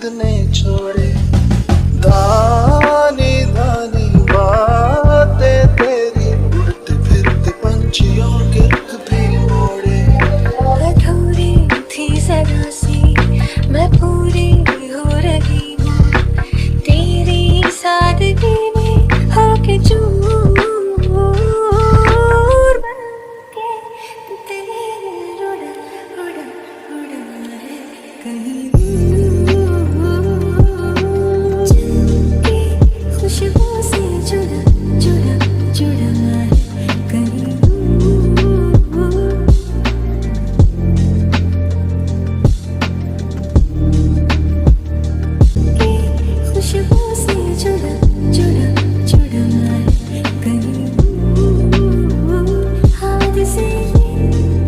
कितने छोड़े, दानी दानी बातें तेरी, उड़ते फिरते पंछियों के रुख भी मोड़े। अधूरी थी जरा सी मैं पूरी हो रही हूँ, तेरी सादगी में होके चूर बनके तेरे दिल उड़ा उड़ा उड़ा है कहीं चलके खुशबू से जुड़ा जुड़ा जुड़ा है कहीं खुशबू से जुड़ा जुड़ा जुड़ा है कहीं हादसे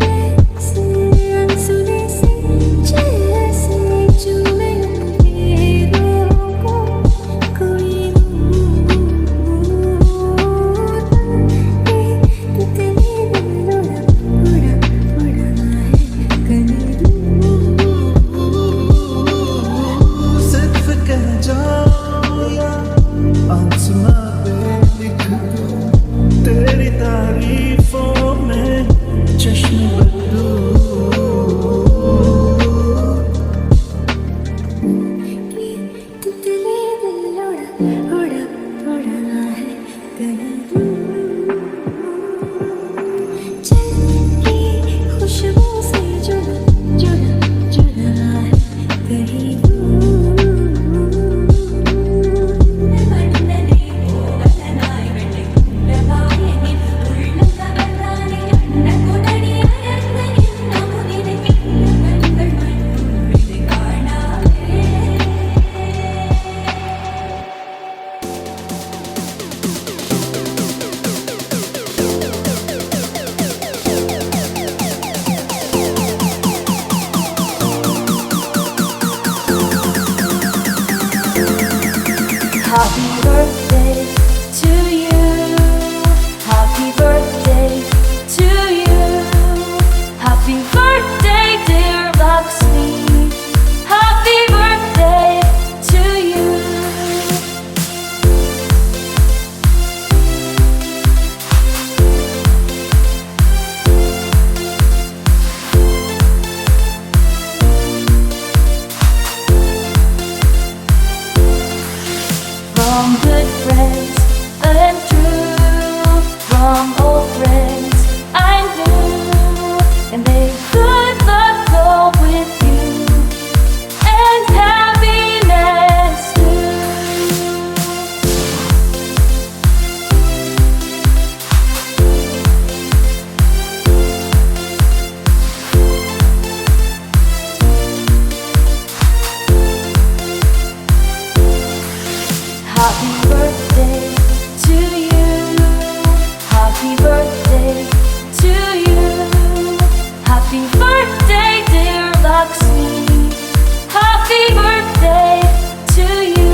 ऐसे अनसुने से जैसे चूमे अंधेरों को कोई तितली दिल उड़ा उड़ा है कहीं सिर्फ कह जाओ या आसमां पे लिख दूं, तेरी तारीफों में चश्मे बदलूं। तितली दिल उड़ा उड़ा उड़ा है कहीं चलके खुशबू से जुड़ा जुड़ा जुड़ा है कहीं Happy birthday to you. Happy birthday to you. Happy birthday, dear Lakshmi. Happy birthday to you. From good friends and true, from old friends I knew, and they could not go with you, and happiness too. Happy birthday to you. Happy birthday to you. Happy birthday, dear Lakshmi. Happy birthday to you.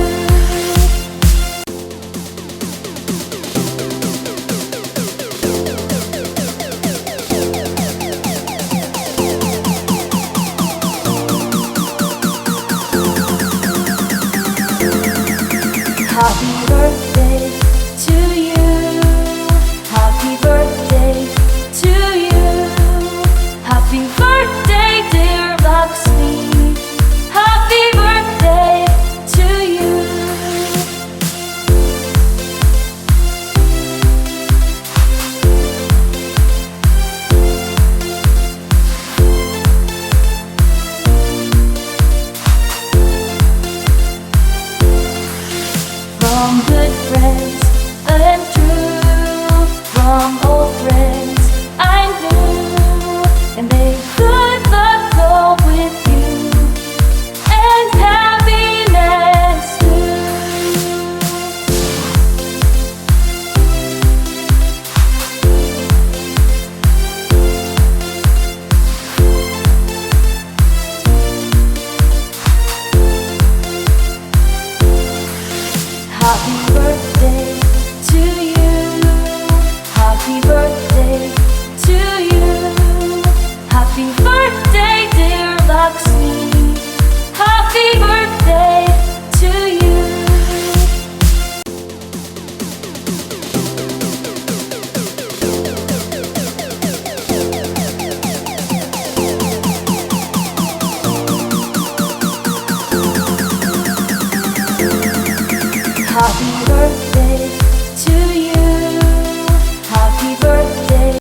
Happy